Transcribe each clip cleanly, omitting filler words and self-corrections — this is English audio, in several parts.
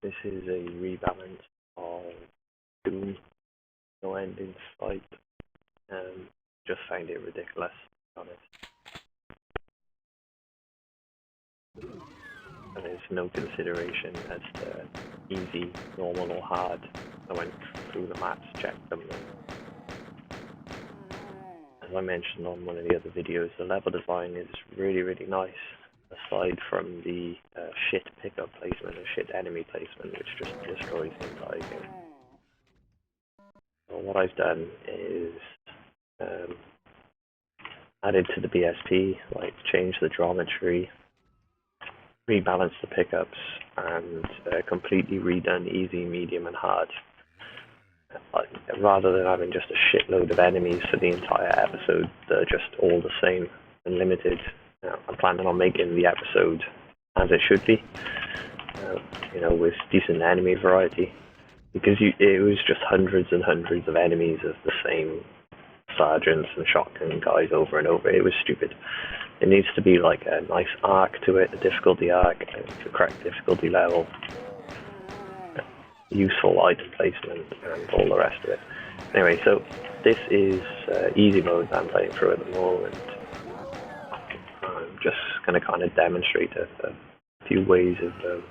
This is a rebalance of Doom, no end in sight. Just find it ridiculous, to be honest. And there's no consideration as to easy, normal, or hard. I went through the maps, checked them, and as I mentioned on one of the other videos, the level design is really, really nice. Aside from the shit pickup placement and shit enemy placement, which just destroys the entire game. So what I've done is added to the BSP, like change the geometry, rebalance the pickups, and completely redone easy, medium, and hard. Rather than having just a shitload of enemies for the entire episode, they're just all the same and limited. I'm planning on making the episode as it should be, with decent enemy variety, because it was just hundreds and hundreds of enemies of the same sergeants and shotgun guys over and over. It was stupid. It needs to be like a nice arc to it, a difficulty arc, the correct difficulty level, useful item placement, and all the rest of it. Anyway, so this is easy mode that I'm playing through at the moment. I'm just going to kind of demonstrate a few ways of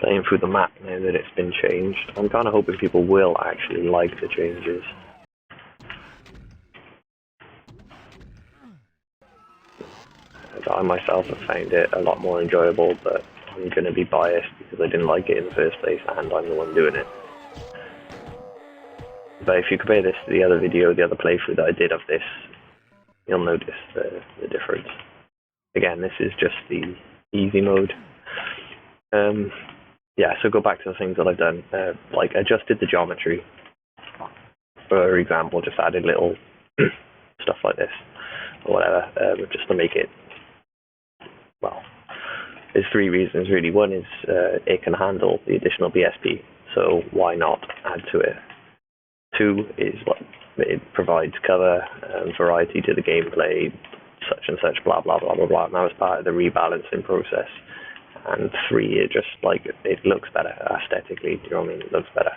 playing through the map now that it's been changed. I'm kind of hoping people will actually like the changes. I myself have found it a lot more enjoyable, but I'm going to be biased because I didn't like it in the first place and I'm the one doing it. But if you compare this to the other video, the other playthrough that I did of this, you'll notice the difference. Again, this is just the easy mode. So go back to the things that I've done, like adjusted the geometry. For example, just added little stuff like this, or whatever, just to make it, well, there's three reasons really. One is it can handle the additional BSP, so why not add to it? Two is it provides cover and variety to the gameplay, such and such, blah blah blah blah blah, and that was part of the rebalancing process. And three, it just it looks better aesthetically. Do you know what I mean? It looks better.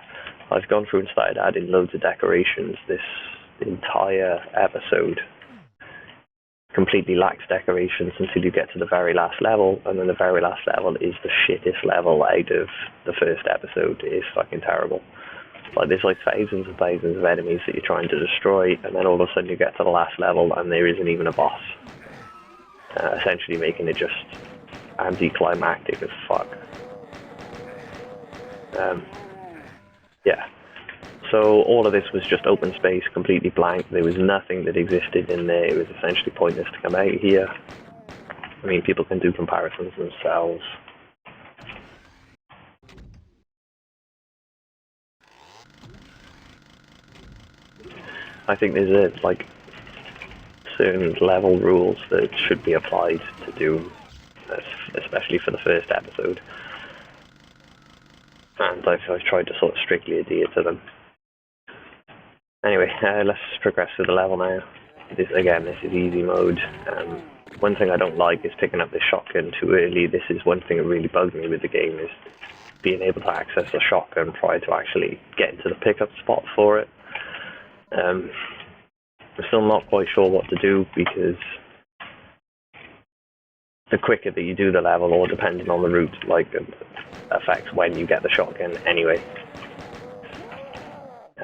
I've gone through and started adding loads of decorations. This entire episode completely lacks decorations until you get to the very last level, and then the very last level is the shittest level out of the first episode. It is fucking terrible. There's thousands and thousands of enemies that you're trying to destroy, and then all of a sudden you get to the last level and there isn't even a boss. Essentially making it just anticlimactic as fuck. So all of this was just open space, completely blank. There was nothing that existed in there. It was essentially pointless to come out here. I mean, people can do comparisons themselves. I think there's certain level rules that should be applied to Doom, especially for the first episode. And I've tried to sort of strictly adhere to them. Anyway, let's progress through the level now. This is easy mode. One thing I don't like is picking up this shotgun too early. This is one thing that really bugs me with the game, is being able to access the shotgun prior to actually getting to the pickup spot for it. I'm still not quite sure what to do, because the quicker that you do the level, or depending on the route, affects when you get the shotgun anyway.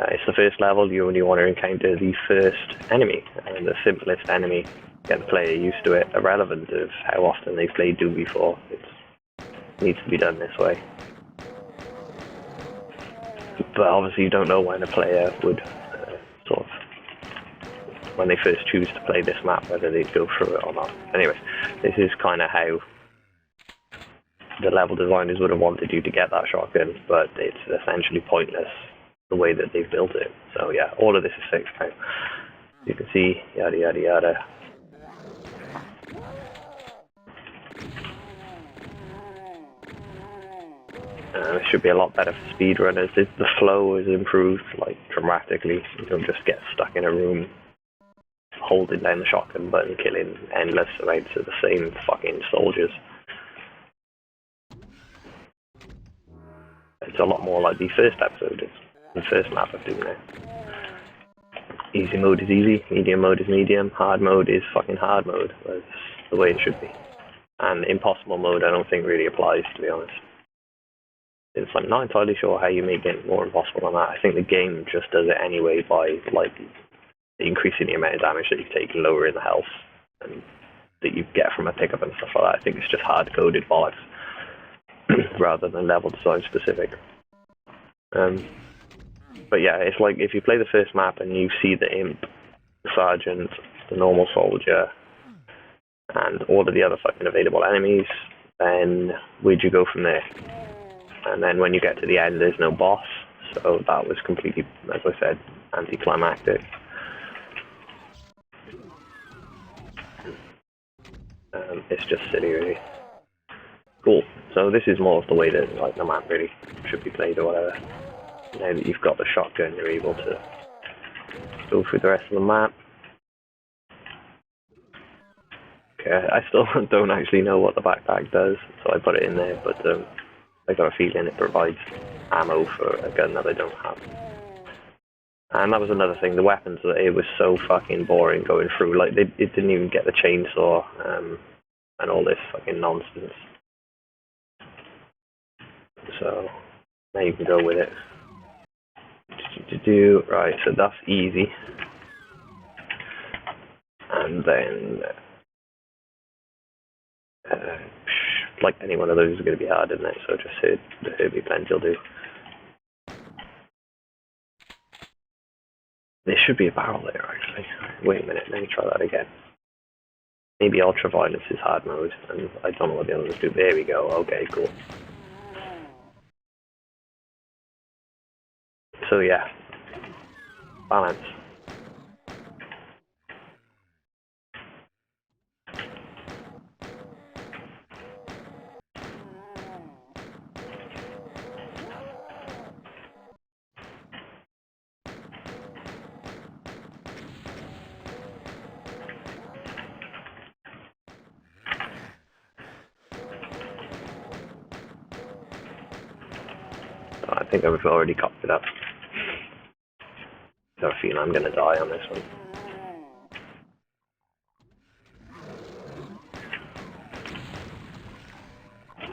It's the first level. You only want to encounter the first enemy, and the simplest enemy. Get the player used to it, irrelevant of how often they've played Doom before. It needs to be done this way. But obviously you don't know when a player would when they first choose to play this map, whether they go through it or not. Anyways, this is kind of how the level designers would have wanted you to get that shotgun, but it's essentially pointless the way that they've built it. So yeah, all of this is fixed now. You can see, yada yada yada. It should be a lot better for speedrunners. The flow is improved dramatically. You don't just get stuck in a room holding down the shotgun button, killing endless amounts of the same fucking soldiers. It's a lot more like the first episode is, the first map of Doom now. Easy mode is easy, medium mode is medium, hard mode is fucking hard mode. That's the way it should be. And impossible mode I don't think really applies, to be honest. I'm not entirely sure how you make it more impossible than that. I think the game just does it anyway by like increasing the amount of damage that you take and lowering the health and that you get from a pickup and stuff like that. I think it's just hard-coded bollocks rather than level design specific. But yeah, it's like if you play the first map and you see the imp, the sergeant, the normal soldier, and all of the other fucking available enemies, then where'd you go from there? And then when you get to the end, there's no boss, so that was completely, as I said, anticlimactic. It's just silly, really. Cool. So this is more of the way that like the map really should be played, or whatever. Now that you've got the shotgun, you're able to go through the rest of the map. Okay, I still don't actually know what the backpack does, so I put it in there, but I got a feeling it provides ammo for a gun that I don't have. And that was another thing, the weapons, it was so fucking boring going through, like it didn't even get the chainsaw and all this fucking nonsense. So now you can go with it. Right, so that's easy. And then like any one of those is going to be hard, isn't it? So just hit the Herbie plenty will do. There should be a barrel there, actually. Wait a minute, let me try that again. Maybe ultraviolence is hard mode, and I don't know what the others do. There we go. Okay, cool. So yeah, balance. I think I've already cocked it up. I have a feeling I'm going to die on this one.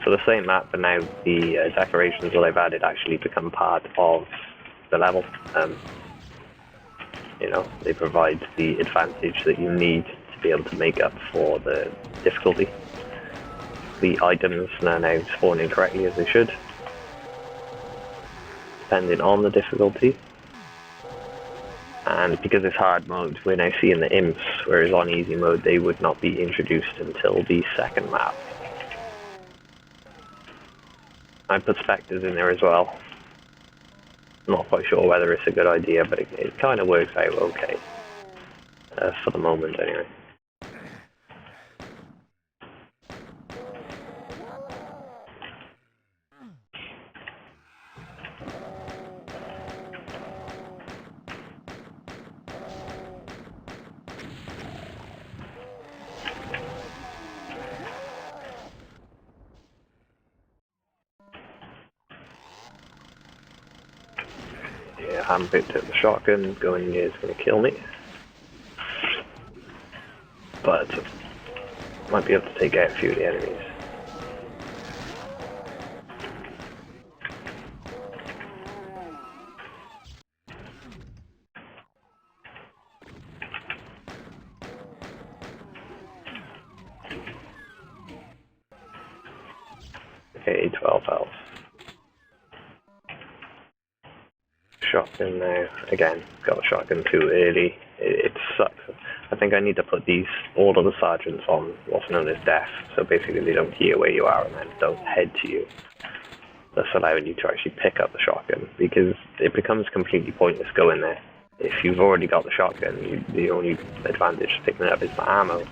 So the same map, but now the decorations that I've added actually become part of the level. You know, they provide the advantage that you need to be able to make up for the difficulty. The items are now spawning correctly as they should, depending on the difficulty. And because it's hard mode, we're now seeing the imps, whereas on easy mode they would not be introduced until the second map. I put spectres in there as well. Not quite sure whether it's a good idea, but it kind of works out okay. For the moment, anyway. Yeah, I haven't picked up the shotgun. Going here is going to kill me. But might be able to take out a few of the enemies. Okay, 12 health. Shotgun now. Again, got the shotgun too early. It sucks. I think I need to put all of the sergeants on what's known as death, so basically they don't hear where you are and then don't head to you. That's allowing you to actually pick up the shotgun, because it becomes completely pointless going there. If you've already got the shotgun, the only advantage to picking it up is the ammo.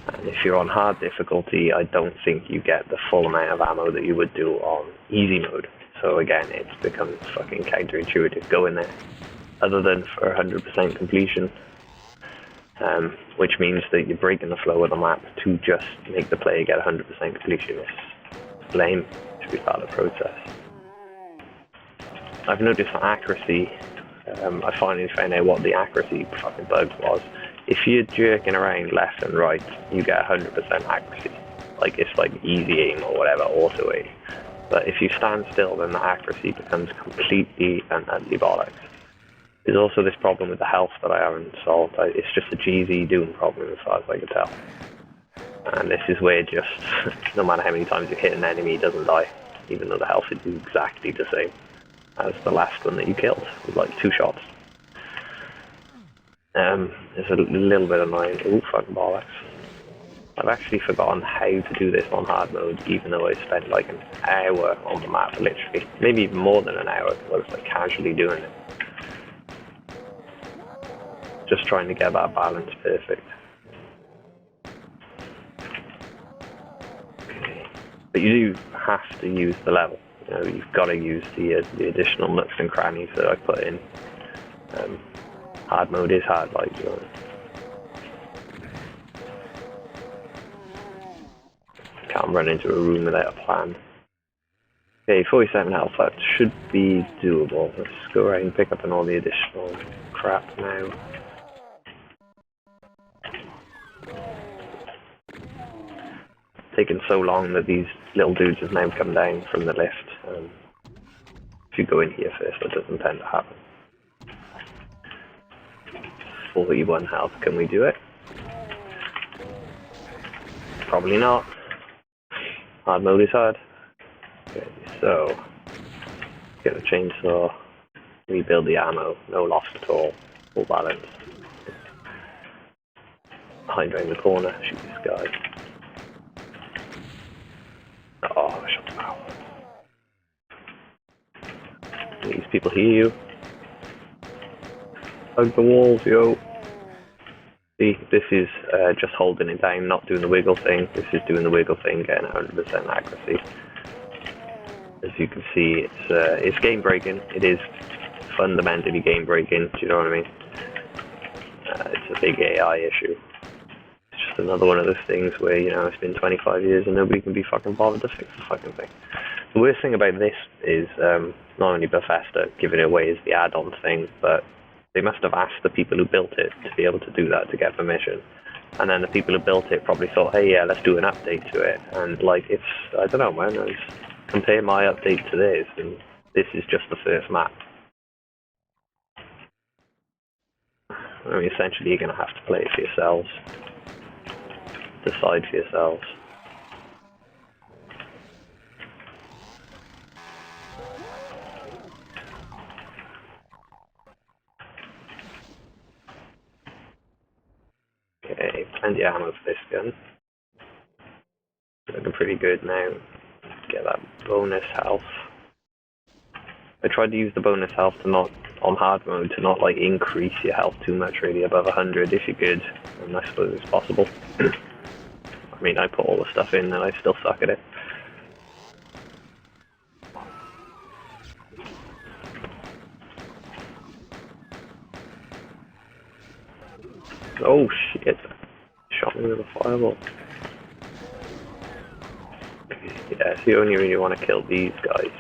And if you're on hard difficulty, I don't think you get the full amount of ammo that you would do on easy mode. So again, it becomes fucking counterintuitive going there, other than for 100% completion. Which means that you're breaking the flow of the map to just make the player get 100% completion. It's lame. It should be part of the process. I've noticed for accuracy, I finally found out what the accuracy fucking bug was. If you're jerking around left and right, you get 100% accuracy. Like, it's like easy aim or whatever, auto aim. But if you stand still, then the accuracy becomes completely and utterly bollocks. There's also this problem with the health that I haven't solved. It's just a GZ Doom problem as far as I can tell. And this is where just, no matter how many times you hit an enemy, it doesn't die. Even though the health is exactly the same as the last one that you killed, with like 2 shots. It's a little bit annoying. Ooh, fucking bollocks. I've actually forgotten how to do this on hard mode, even though I spent like an hour on the map, literally. Maybe even more than an hour, because I was like casually doing it. Just trying to get that balance perfect. Okay. But you do have to use the level. You know, you've got to use the additional nooks and crannies that I put in. Hard mode is hard, like, you know. Can't run into a room without a plan. Okay, 47 health, that should be doable. Let's go around and pick up on all the additional crap now. Taken so long that these little dudes have now come down from the lift. If you go in here first, that doesn't tend to happen. 41 health, can we do it? Probably not. Hard mode is hard. Okay, so get a chainsaw, rebuild the ammo, no loss at all, full balance. Hide around the corner, shoot this guy. Oh, I shot him out. These people hear you. Hug the walls, yo. See, this is just holding it down, not doing the wiggle thing. This is doing the wiggle thing, getting 100% accuracy. As you can see, it's game breaking. It is fundamentally game breaking. Do you know what I mean? It's a big AI issue. It's just another one of those things where, you know, it's been 25 years and nobody can be fucking bothered to fix the fucking thing. The worst thing about this is not only Bethesda giving it away as the add-on thing, but they must have asked the people who built it to be able to do that, to get permission. And then the people who built it probably thought, hey, yeah, let's do an update to it. And, like, it's, I don't know, man, compare my update to this, and this is just the first map. I mean, essentially, you're going to have to play it for yourselves. Decide for yourselves. Okay, plenty of ammo for this gun. Looking pretty good now. Get that bonus health. I tried to use the bonus health to not, on hard mode, to not like increase your health too much really, above 100 if you could, and I suppose it's possible. I mean, I put all the stuff in and I still suck at it. Oh shit, shot me with a fireball. Yeah, so you only really want to kill these guys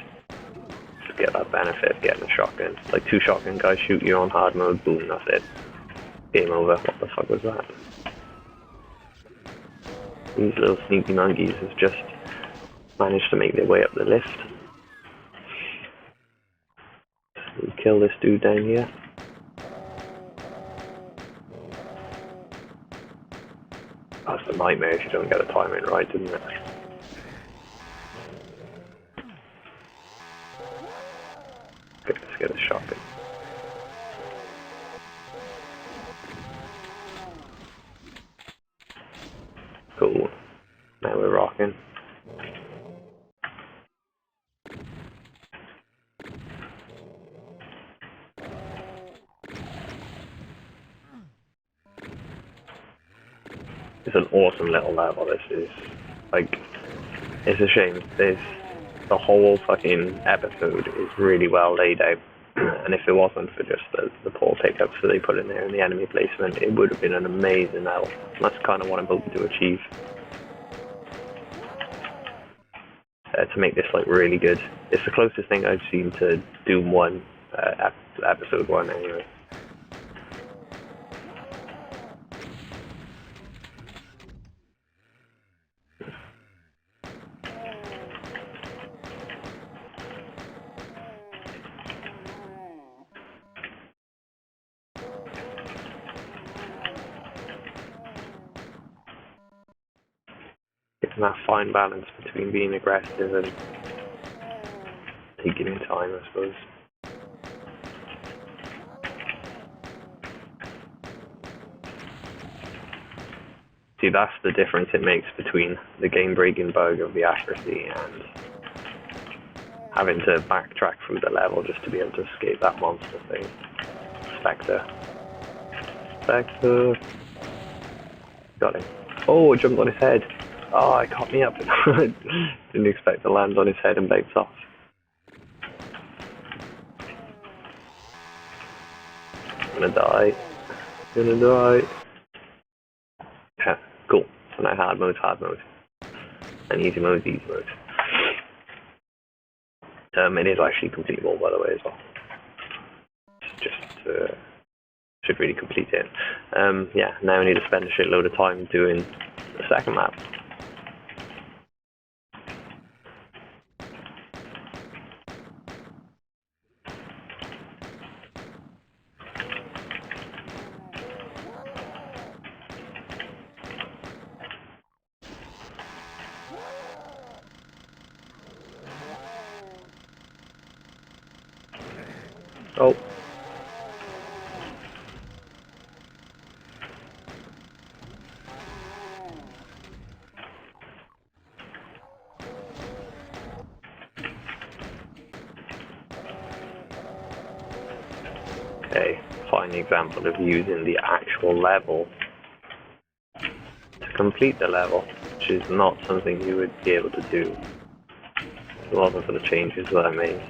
to get that benefit of getting a shotgun. Like 2 shotgun guys shoot you on hard mode, boom, that's it. Game over. What the fuck was that? These little sneaky monkeys have just managed to make their way up the lift. We kill this dude down here. That's the nightmare if you don't get the timing right, isn't it? Okay, let's get a shotgun. Cool. Now we're rocking. It's an awesome little level, this is. Like, it's a shame. The whole fucking episode is really well laid out. And if it wasn't for just the poor pickups that they put in there and the enemy placement, it would have been an amazing level. And that's kind of what I'm hoping to achieve. to make this like really good. It's the closest thing I've seen to Doom 1, episode 1 anyway. Getting that fine balance between being aggressive and taking your time, I suppose. See, that's the difference it makes between the game-breaking bug of the accuracy and having to backtrack through the level just to be able to escape that monster thing. Spectre. Spectre. Got him. Oh, I jumped on his head. Oh, it caught me up. Didn't expect to land on his head and bounce off. Gonna die. Gonna die. Yeah, cool. So now hard mode. And easy mode. It is actually completable, by the way, as well. Just should really complete it. Yeah, now I need to spend a shitload of time doing the second map. Oh. Okay, fine example of using the actual level to complete the level, which is not something you would be able to do if it wasn't for the changes that I made.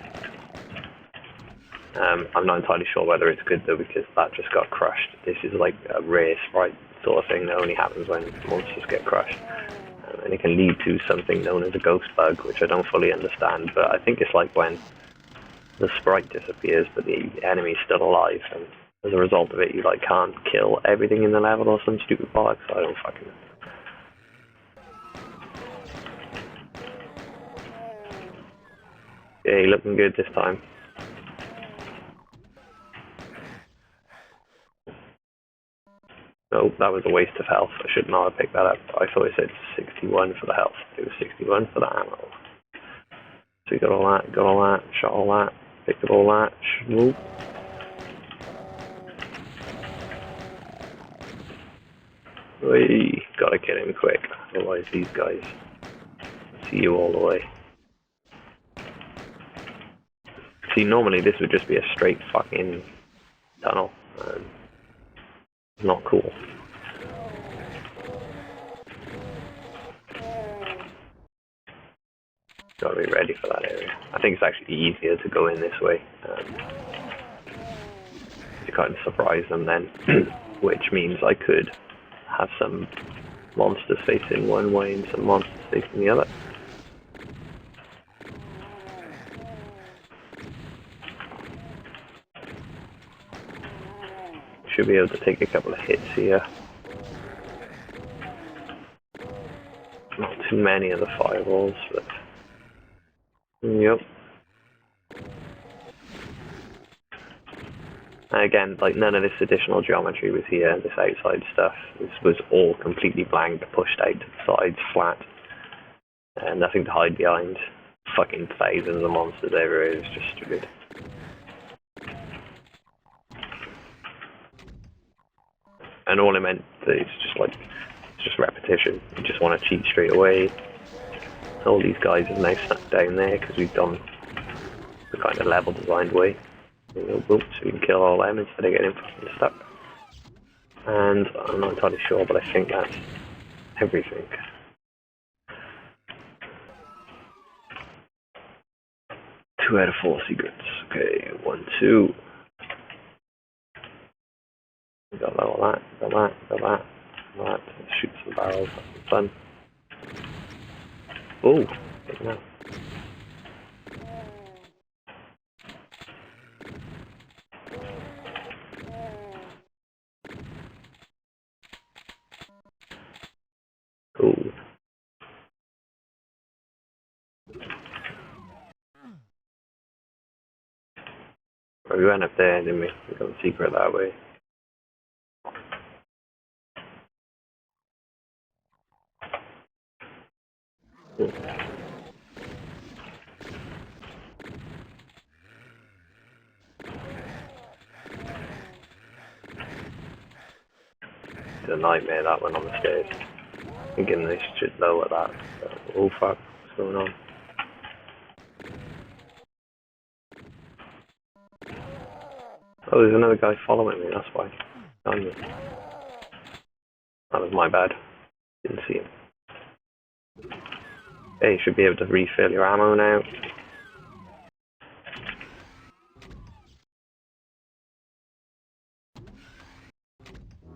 I'm not entirely sure whether it's good though, because that just got crushed. This is like a rare sprite sort of thing that only happens when monsters get crushed. And it can lead to something known as a ghost bug, which I don't fully understand, but I think it's like when the sprite disappears but the enemy's still alive, and as a result of it you like can't kill everything in the level or some stupid bollocks. I don't fucking know. Okay, looking good this time. Oh, that was a waste of health. I should not have picked that up. I thought it said 61 for the health. It was 61 for the ammo. So we got all that, shot all that, picked up all that. Whoop. We gotta kill him quick, otherwise these guys see you all the way. See, normally this would just be a straight fucking tunnel. Not cool. Gotta be ready for that area. I think it's actually easier to go in this way. To kind of surprise them then, which means I could have some monsters facing one way and some monsters facing the other. Should be able to take a couple of hits here. Not too many of the fireballs, but yep. And again, like none of this additional geometry was here. This outside stuff, this was all completely blank, pushed out to the sides, flat, and nothing to hide behind. Fucking thousands of monsters everywhere. It's just stupid. And all I meant is it's just repetition. You just want to cheat straight away. All these guys are now stuck down there because we've done the kind of level designed way. So we can kill all them instead of getting fucking stuck. And I'm not entirely sure, but I think that's everything. Two out of 4 secrets. Okay, 1, 2. Got all that, got that. Let's shoot some barrels, that's fun. Oh, now. Cool. Oh, we went up there, didn't we? We got the secret that way. It's a nightmare, that one on the stairs. Thinking they should lower that. Oh fuck, what's going on? Oh, there's another guy following me, that's why. On me. That was my bad. Didn't see him. Hey, you should be able to refill your ammo now.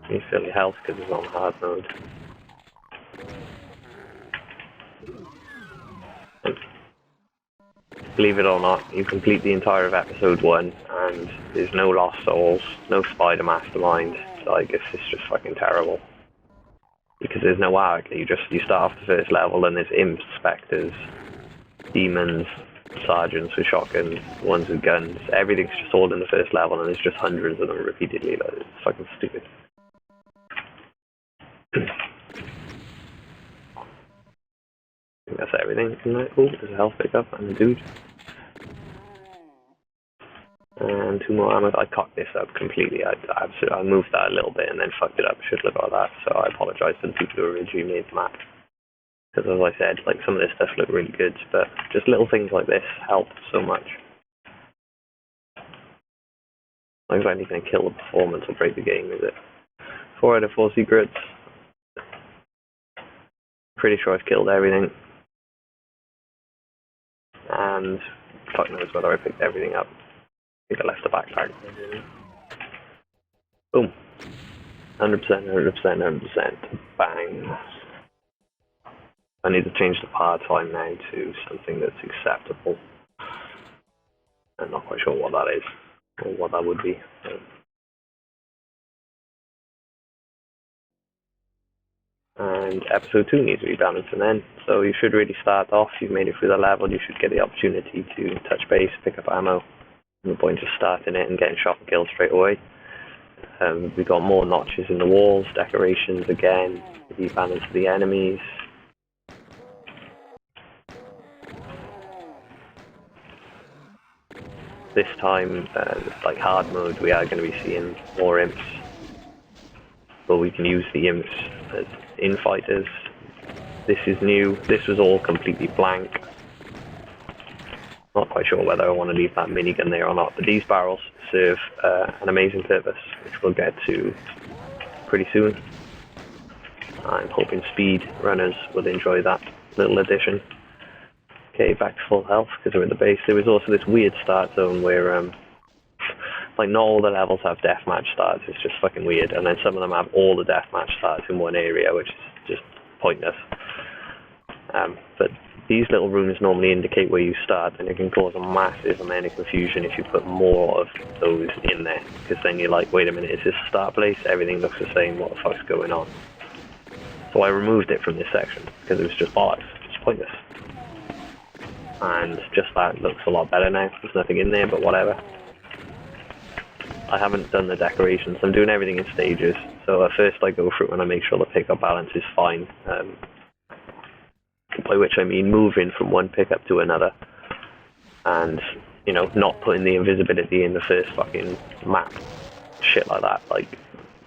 Refill your health because it's on hard mode. And believe it or not, you complete the entire of episode 1 and there's no lost souls, no spider mastermind. Like, it's just fucking terrible. Because there's no arc. You start off the first level and there's imps, spectres, demons, sergeants with shotguns, ones with guns. Everything's just all in the first level and there's just hundreds of them repeatedly. Like, it's fucking stupid. I think that's everything. Oh, there's a health pickup and a dude. And 2 more ammo. I cocked this up completely. I moved that a little bit and then fucked it up. Should have got that. So I apologise to the people who originally made the map. Because as I said, like, some of this stuff looked really good, but just little things like this help so much. Not exactly going to kill the performance or break the game, is it? 4 out of 4 secrets. Pretty sure I've killed everything. And fuck knows whether I picked everything up. I think I left the backpack. Boom. 100%, 100%, 100%. Bang. I need to change the power time now to something that's acceptable. I'm not quite sure what that is, or what that would be. And episode 2 needs to be balancing then. So you should really start off, you've made it through the level, you should get the opportunity to touch base, pick up ammo. No point just starting it and getting shot and killed straight away. We got more notches in the walls, decorations again, rebalance the enemies. This time, like hard mode, we are going to be seeing more imps. But we can use the imps as infighters. This is new. This was all completely blank. Not quite sure whether I want to leave that minigun there or not, but these barrels serve an amazing purpose, which we'll get to pretty soon. I'm hoping speed runners will enjoy that little addition. Okay, back to full health because we're at the base. There was also this weird start zone where, like, not all the levels have deathmatch starts. It's just fucking weird. And then some of them have all the deathmatch starts in one area, which is just pointless. But these little rooms normally indicate where you start, and it can cause a massive amount of confusion if you put more of those in there. Because then you're like, wait a minute, is this a start place? Everything looks the same. What the fuck's going on? So I removed it from this section because it was just bollocks. It's pointless. And just that looks a lot better now. There's nothing in there, but whatever. I haven't done the decorations. I'm doing everything in stages. So first I go through and I make sure the pickup balance is fine. By which I mean moving from one pickup to another. And, you know, not putting the invisibility in the first fucking map. Shit like that. Like,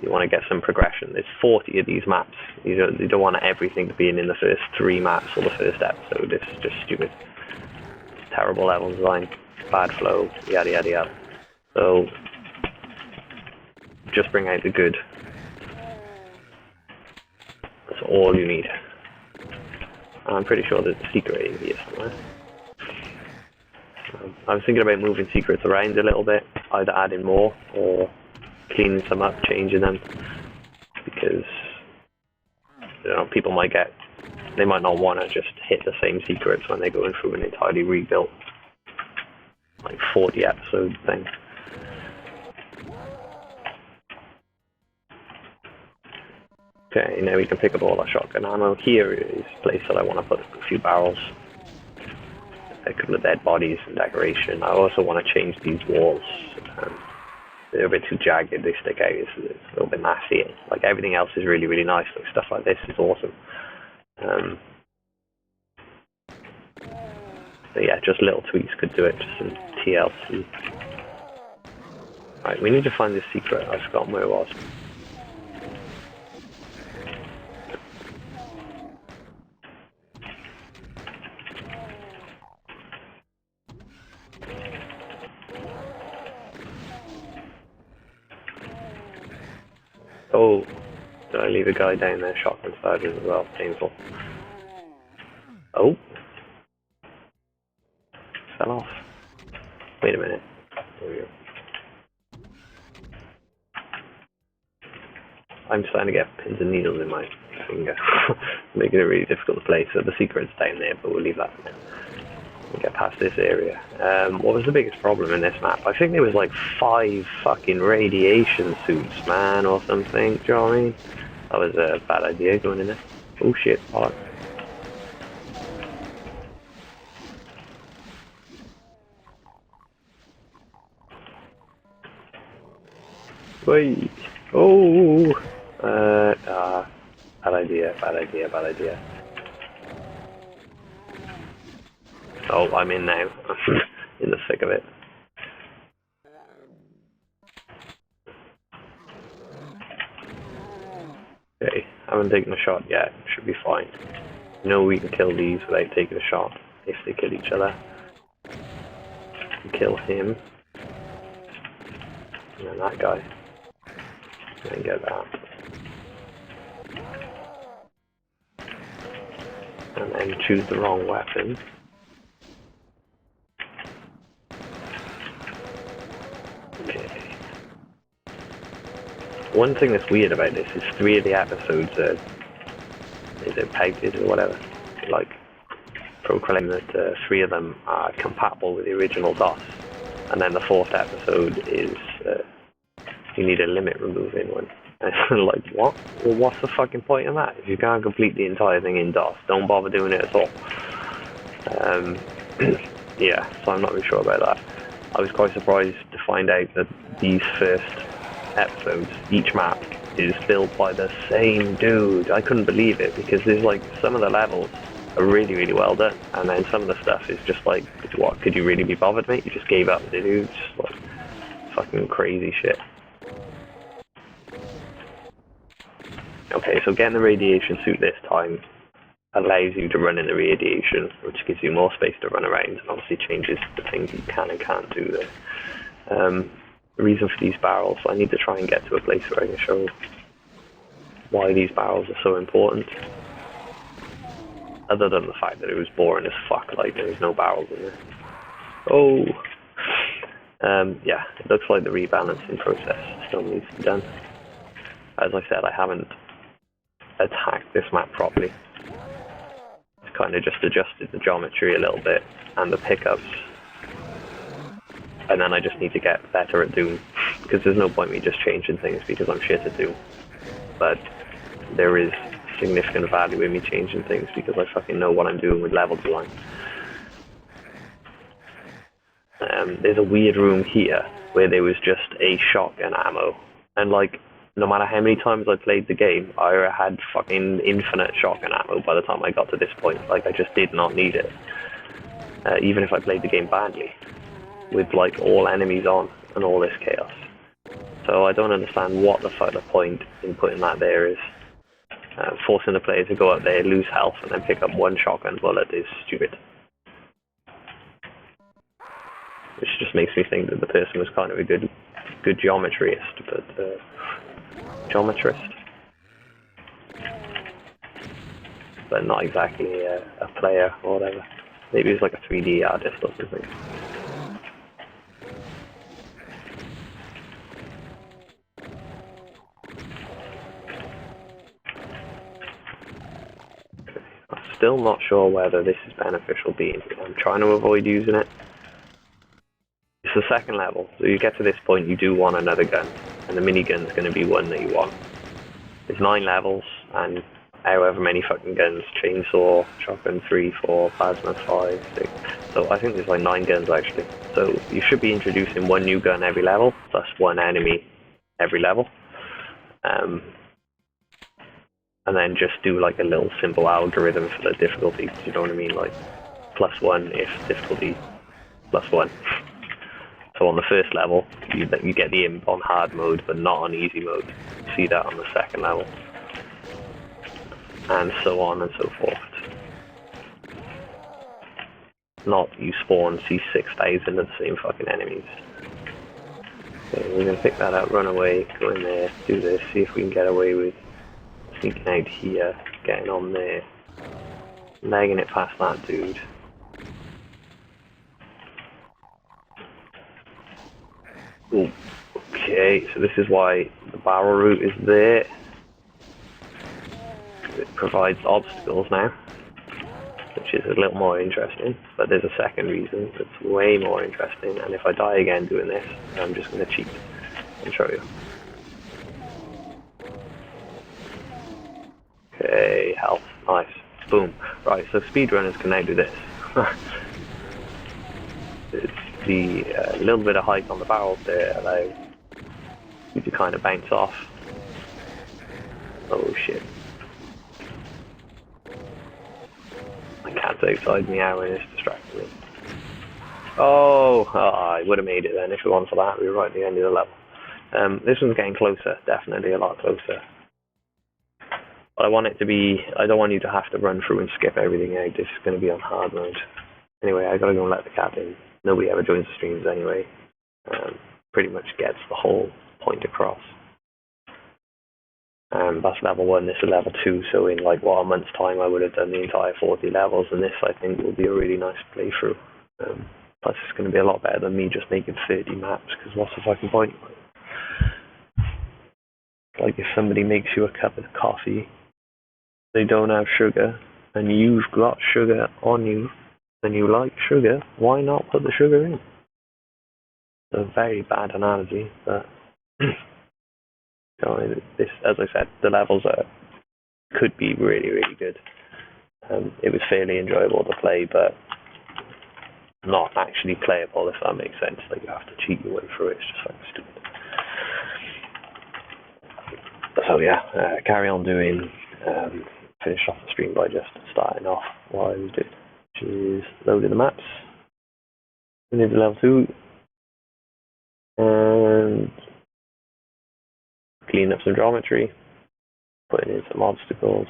you want to get some progression. There's 40 of these maps. You don't want everything to be in the first 3 maps or the first episode. It's just stupid. It's terrible level design. Bad flow. Yada yada yada. So just bring out the good. That's all you need. I'm pretty sure there's a secret in here somewhere. I was thinking about moving secrets around a little bit, either adding more or cleaning some up, changing them, because, you know, people might they might not want to just hit the same secrets when they're going through an entirely rebuilt, like 40 episode thing. Okay, now we can pick up all our shotgun ammo. Here is a place that I want to put a few barrels, a couple of dead bodies and decoration. I also want to change these walls. They're a bit too jagged, they stick out, it's a little bit nasty. Like everything else is really, really nice, like stuff like this is awesome. So yeah, just little tweaks could do it, just some TLC. Right, we need to find this secret, I've forgotten where it was. Oh, did I leave a guy down there shotgun fired as well? Painful. Oh. Fell off. Wait a minute. There we go. I'm starting to get pins and needles in my finger. Making it really difficult to play, so the secret's down there, but we'll leave that for now. We'll get past this area. What was the biggest problem in this map? I think there was like 5 fucking radiation suits, man, or something. Do you know what I mean? That was a bad idea going in there. Oh shit, pot. Wait. Oh. Bad idea, bad idea, bad idea. Oh, I'm in now. In the thick of it. Okay, haven't taken a shot yet. Should be fine. No, we can kill these without taking a shot if they kill each other. Kill him. And then that guy. And then get that. And then choose the wrong weapon. One thing that's weird about this is 3 of the episodes are, is it pegged or whatever, like proclaim that 3 of them are compatible with the original DOS, and then the 4th episode is you need a limit removing one. And like, what? Well, what's the fucking point of that? If you can't complete the entire thing in DOS, don't bother doing it at all. Yeah, so I'm not really sure about that. I was quite surprised to find out that these first episodes, each map is built by the same dude. I couldn't believe it, because there's like some of the levels are really, really well done, and then some of the stuff is just like, what, could you really be bothered, mate? You just gave up, did you? Just like fucking crazy shit. Okay, so getting the radiation suit this time allows you to run in the radiation, which gives you more space to run around, and obviously changes the things you can and can't do there. The reason for these barrels, I need to try and get to a place where I can show why these barrels are so important. Other than the fact that it was boring as fuck, like there was no barrels in there. Oh! Yeah, it looks like the rebalancing process still needs to be done. As I said, I haven't attacked this map properly. It's kind of just adjusted the geometry a little bit and the pickups. And then I just need to get better at Doom, because there's no point me just changing things because I'm shit at Doom. But there is significant value in me changing things because I fucking know what I'm doing with level design. There's a weird room here where there was just a shotgun ammo, and like, no matter how many times I played the game, I had fucking infinite shotgun ammo by the time I got to this point. Like, I just did not need it. Even if I played the game badly, with like all enemies on and all this chaos. So I don't understand what the fuck the point in putting that there is. Forcing the player to go up there, lose health, and then pick up one shotgun bullet is stupid. Which just makes me think that the person was kind of a good geometrist, but geometrist, but not exactly a player or whatever. Maybe it's like a 3D artist or something. Still not sure whether this is beneficial being. I'm trying to avoid using it. It's the second level, so you get to this point, you do want another gun, and the minigun's going to be one that you want. There's 9 levels, and however many fucking guns, chainsaw, shotgun 3, 4, plasma 5, 6. So I think there's like 9 guns actually. So you should be introducing one new gun every level, plus one enemy every level. And then just do like a little simple algorithm for the difficulty, you know what I mean? Like +1 if difficulty +1. So on the first level, you get the imp on hard mode, but not on easy mode. You see that on the second level. And so on and so forth. Not you spawn, see 6,000 of the same fucking enemies. Okay, we're gonna pick that up, run away, go in there, do this, see if we can get away with sneaking out here, getting on there, legging it past that dude. Ooh. Okay, so this is why the barrel route is there. It provides obstacles now, which is a little more interesting, but there's a second reason that's way more interesting, and if I die again doing this, I'm just going to cheat and show you. Okay, health, nice, boom. Right, so speedrunners can now do this. It's the little bit of height on the barrels there allow you to kind of bounce off. Oh shit. My cat's outside meowing, it's distracting me. Oh, I would have made it then if it wasn't for that. We were right at the end of the level. This one's getting closer, definitely a lot closer. But I want it to be, I don't want you to have to run through and skip everything out. This is going to be on hard mode. Anyway, I gotta go and let the cat in. Nobody ever joins the streams anyway. Pretty much gets the whole point across. That's level 1, this is level 2, so in like what, a month's time I would have done the entire 40 levels, and this I think will be a really nice playthrough. Plus it's going to be a lot better than me just making 30 maps, because what's the fucking point? Like if somebody makes you a cup of coffee, they don't have sugar, and you've got sugar on you, and you like sugar, why not put the sugar in? It's a very bad analogy, but this, as I said, the levels could be really, really good. It was fairly enjoyable to play, but not actually playable, if that makes sense. Like you have to cheat your way through it. It's just like stupid. So yeah, carry on doing. Finish off the stream by just starting off what I was doing, which is loading the maps. We need the level 2 and clean up some geometry, putting in some obstacles.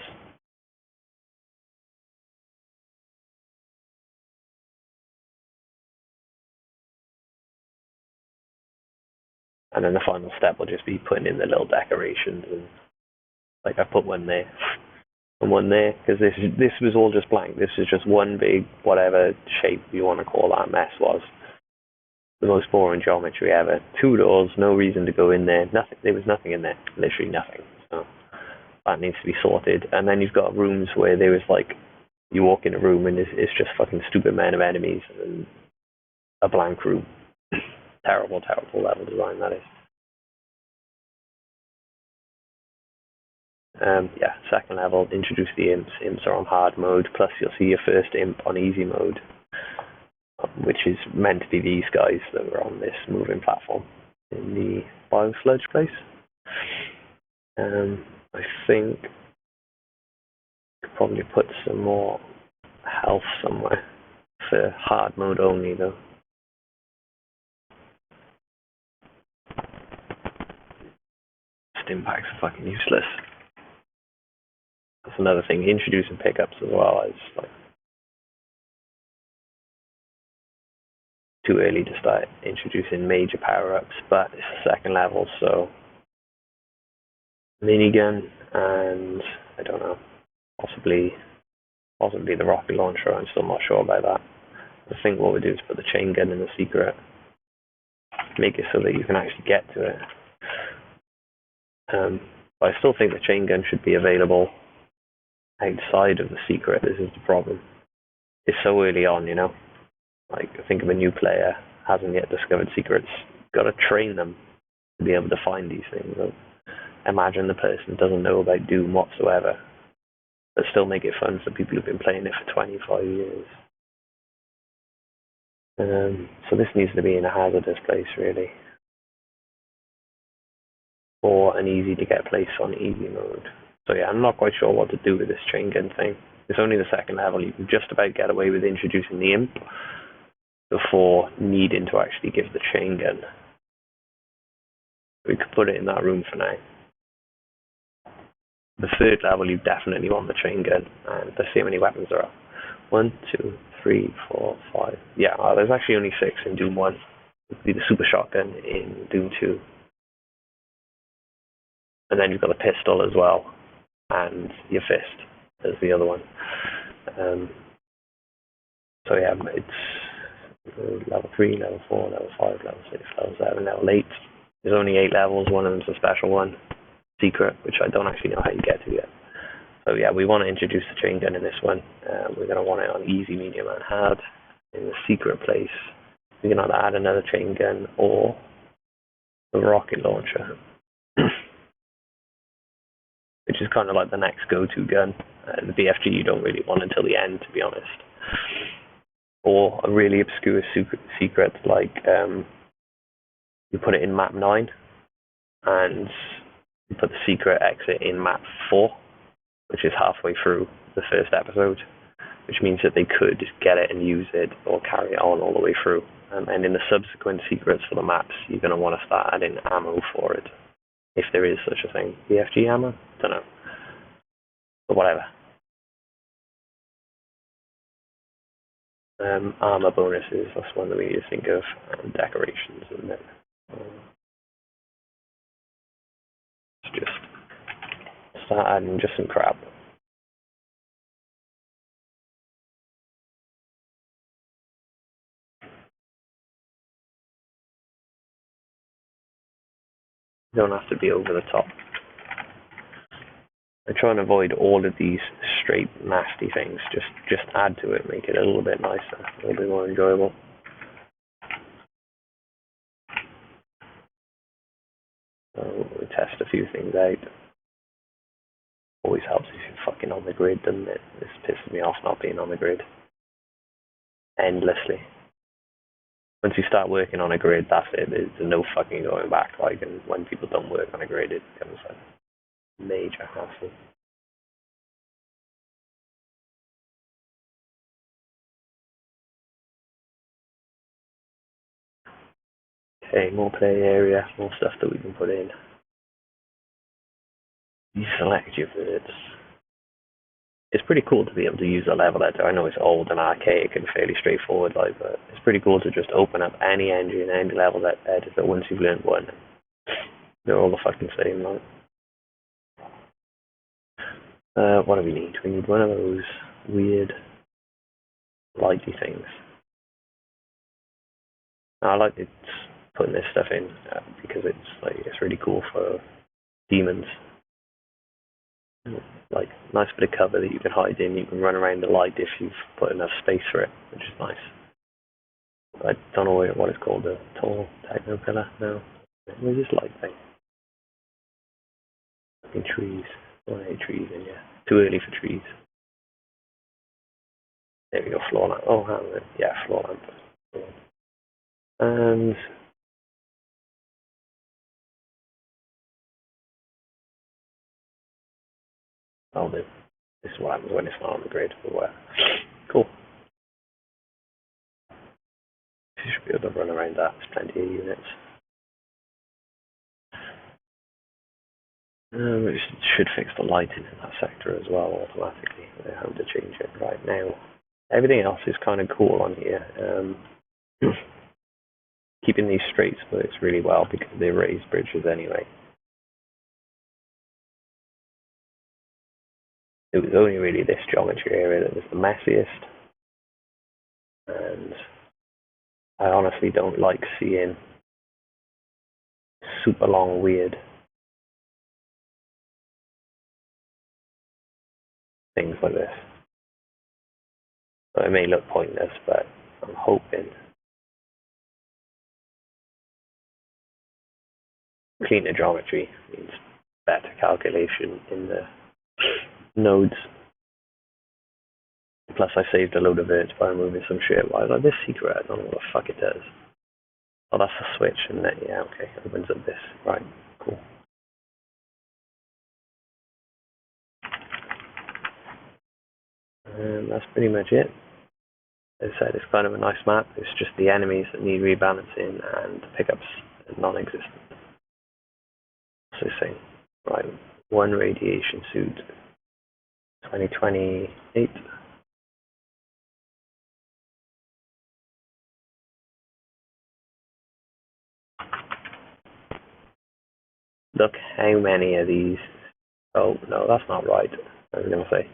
And then the final step will just be putting in the little decorations, and like I put one there and one there, because this was all just blank. This is just one big whatever shape you want to call that mess was. The most boring geometry ever. 2 doors, no reason to go in there. Nothing. There was nothing in there. Literally nothing. So that needs to be sorted. And then you've got rooms where there was like, you walk in a room and it's just fucking stupid men of enemies and a blank room. Terrible, terrible level design that is. Yeah, second level, introduce the imps. Imps are on hard mode, plus you'll see your first imp on easy mode, which is meant to be these guys that were on this moving platform in the biosludge place. I think could probably put some more health somewhere for hard mode only though. Stim packs are fucking useless. That's another thing. Introducing pickups as well is like too early to start introducing major power-ups, but it's the second level, so minigun and I don't know, possibly the rocket launcher. I'm still not sure about that. I think what we do is put the chain gun in the secret, make it so that you can actually get to it. But I still think the chain gun should be available outside of the secret. This is the problem. It's so early on, you know. Like, think of a new player, hasn't yet discovered secrets. Got to train them to be able to find these things. imagine the person doesn't know about Doom whatsoever, but still make it fun for people who've been playing it for 25 years. So this needs to be in a hazardous place, really, or an easy to get place on easy mode. So yeah, I'm not quite sure what to do with this chain gun thing. It's only the second level. You can just about get away with introducing the imp before needing to actually give the chain gun. We could put it in that room for now. The third level, you definitely want the chain gun, and let's see how many weapons there are. 1, 2, 3, 4, 5. Yeah, there's actually only 6 in Doom 1. It would be the super shotgun in Doom 2. And then you've got the pistol as well, and your fist as the other one. So yeah, it's level 3, level 4, level 5, level 6, level 7, level 8. There's only 8 levels, one of them's a special one, secret, which I don't actually know how you get to yet. So yeah, we want to introduce the chain gun in this one. We're going to want it on easy, medium, and hard. In the secret place, we can either add another chain gun or the rocket launcher, which is kind of like the next go-to gun. The BFG you don't really want until the end, to be honest. Or a really obscure secret like you put it in map 9, and you put the secret exit in map 4, which is halfway through the first episode, which means that they could get it and use it or carry it on all the way through. And in the subsequent secrets for the maps, you're going to want to start adding ammo for it, if there is such a thing. BFG ammo? Don't know. But whatever. Armor bonuses, that's one that we need to think of, and decorations, and then just start adding just some crap. You don't have to be over the top. I try and avoid all of these straight nasty things. Just add to it, make it a little bit nicer, a little bit more enjoyable. So we test a few things out. Always helps if you're fucking on the grid, doesn't it? This pisses me off not being on the grid endlessly. Once you start working on a grid, that's it. There's no fucking going back. Like, and when people don't work on a grid, it becomes a major hassle. Okay, more play area, more stuff that we can put in. You select your birds. It's pretty cool to be able to use a level editor. I know it's old and archaic and fairly straightforward, like, but it's pretty cool to just open up any engine, any level editor once you've learned one. They're all the fucking same, like. What do we need? We need one of those weird lighty things. I like it putting this stuff in because it's really cool for demons. Like, nice bit of cover that you can hide in. You can run around the light if you've put enough space for it, which is nice. I don't know what it's called, a tall techno pillar. No, where's this light thing? Fucking trees. Oh, I hate trees in here. Too early for trees. There we go, floor lamp. Oh, yeah, floor lamp. And I'll do. This is what happens when it's not on the grid. But where? Cool. You should be able to run around that. There's plenty of units. We should fix the lighting in that sector as well automatically. I have to change it right now. Everything else is kind of cool on here. Keeping these straights works really well because they raise bridges anyway. It was only really this geometry area that was the messiest, and I honestly don't like seeing super long weird things like this. So it may look pointless, but I'm hoping cleaner geometry means better calculation in the nodes. Plus, I saved a load of it by removing some shit. Why is like this secret? I don't know what the fuck it does. Oh, that's a switch, and then yeah, okay, opens up this. Right, cool. And that's pretty much it. As I said, it's kind of a nice map. It's just the enemies that need rebalancing and pickups non-existent. So saying, right, one radiation suit, 2028. Look how many of these. Oh no, that's not right. I was gonna say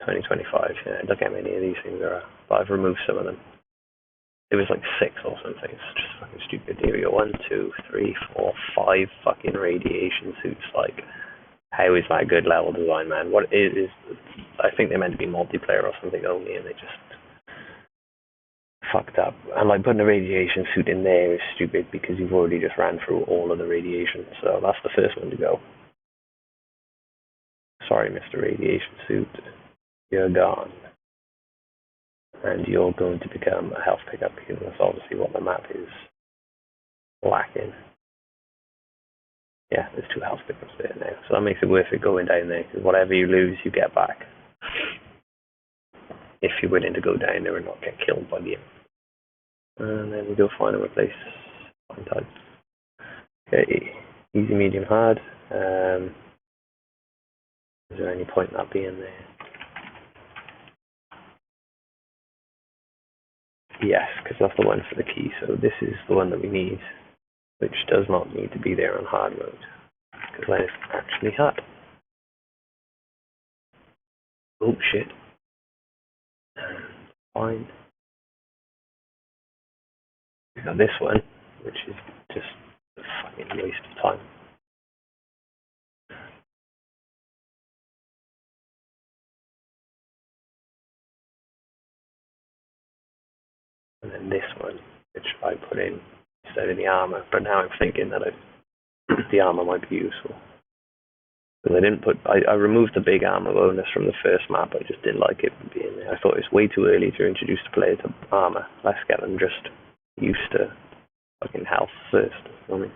2025. Yeah, look how many of these things there are. But I've removed some of them. It was like 6 or something. It's just fucking stupid. Here we go. 1, 2, 3, 4, 5 fucking radiation suits. Like, how is that good level design, man? What is? I think they're meant to be multiplayer or something only, and they just fucked up. And like putting a radiation suit in there is stupid because you've already just ran through all of the radiation. So that's the first one to go. Sorry, Mr. Radiation Suit, you're gone. And you're going to become a health pickup because that's obviously what the map is lacking. Yeah, there's 2 health pickups there now. So that makes it worth it going down there because whatever you lose, you get back. If you're willing to go down there and not get killed by the and then we go find and replace find type. Okay, easy, medium, hard. Is there any point in that being there? Yes, because that's the one for the key. So this is the one that we need, which does not need to be there on hard mode, because then it's actually hard. Oh shit. Fine. We got this one, which is just a fucking waste of time. And then this one, which I put in instead of the armor, but now I'm thinking that the armor might be useful. Because I didn't put, I removed the big armor bonus from the first map. I just didn't like it being there. I thought it was way too early to introduce the player to armor. Let's get them just used to fucking health first. You know what I mean?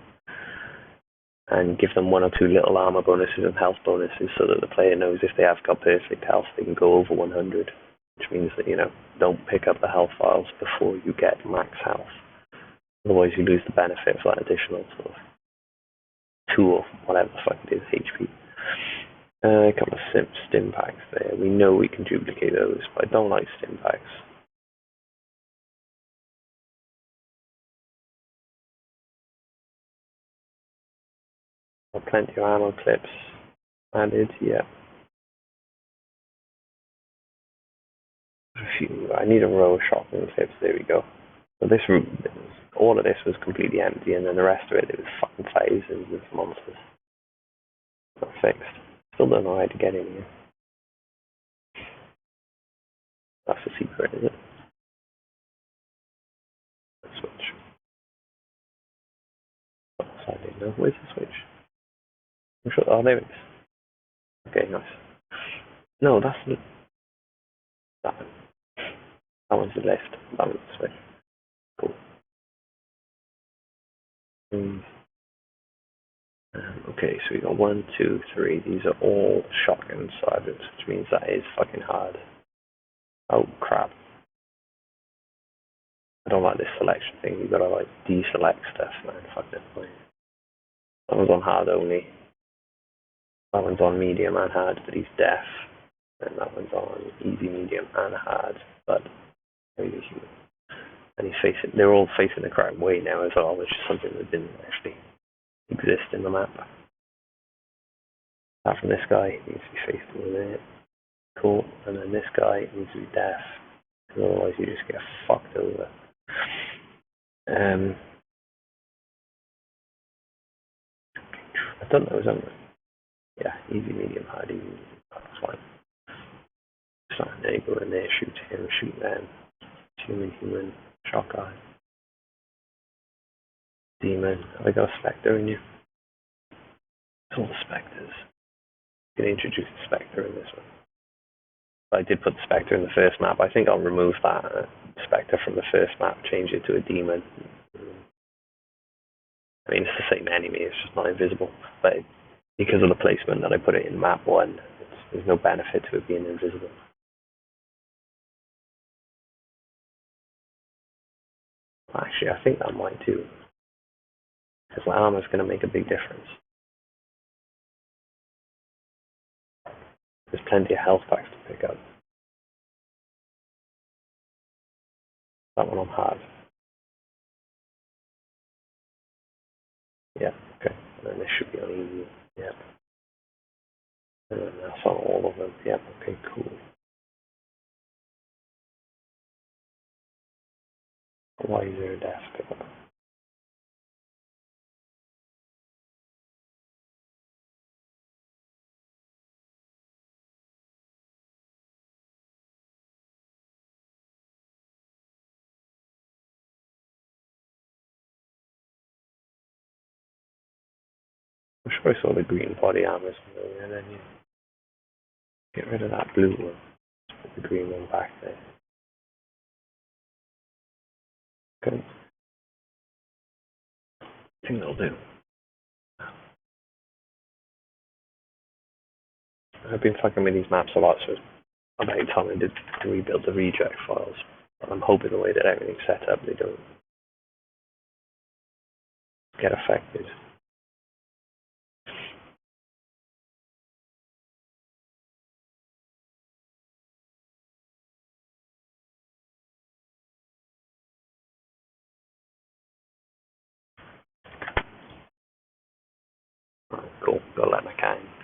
And give them 1 or 2 little armor bonuses and health bonuses so that the player knows if they have got perfect health, they can go over 100. Which means that, you know, don't pick up the health files before you get max health. Otherwise you lose the benefit of that additional sort of 2 or whatever the fuck it is, HP. A couple of stim packs there. We know we can duplicate those, but I don't like stim packs. Plenty of ammo clips added, yeah. I need a row of shotgun clips, there we go. So this room, all of this was completely empty, and then the rest of it was fucking thousands of monsters. Not fixed. Still don't know how to get in here. That's the secret, is it? Switch. Oh, I didn't know. Where's the switch? I'm sure. Oh, there it is. Okay, nice. No, that's the. That one. That one's the left. That one's the switch. Cool. Okay, so we got 1, 2, 3. These are all shotgun sided, which means that is fucking hard. Oh crap. I don't like this selection thing. You gotta like deselect stuff, man. Fuck that point. That one's on hard only. That one's on medium and hard, but he's deaf. And that one's on easy, medium, and hard, but maybe human. And he's facing. They're all facing the correct way now as well, which is something that didn't actually exist in the map. Apart from this guy, he needs to be facing there. Cool. And then this guy needs to be deaf, because otherwise you just get fucked over. I don't know, something. Yeah, easy, medium, hard, easy, medium. That's fine. So there you go in there, shoot him, shoot them. Human, shock guy. Demon. Have I got a Spectre in you? It's all the Spectres. You can introduce the Spectre in this one. I did put the Spectre in the first map. I think I'll remove that Spectre from the first map, change it to a Demon. I mean, it's the same enemy, it's just not invisible. But because of the placement that I put it in map 1, there's no benefit to it being invisible. Actually, I think that might too. Because my armor is going to make a big difference. There's plenty of health packs to pick up. That one on hard. Yeah, okay. And then this should be on easy. Yeah. And then that's on all of them. Yeah, okay, cool. Why is there a death pickup? I'm sure I saw the green body armor somewhere, and then you get rid of that blue one. Put the green one back there. Okay. I think that'll do. I've been fucking with these maps a lot, so about time I did rebuild the reject files. But I'm hoping the way that everything's set up, they don't get affected. Right, cool. Gotta let my cat in.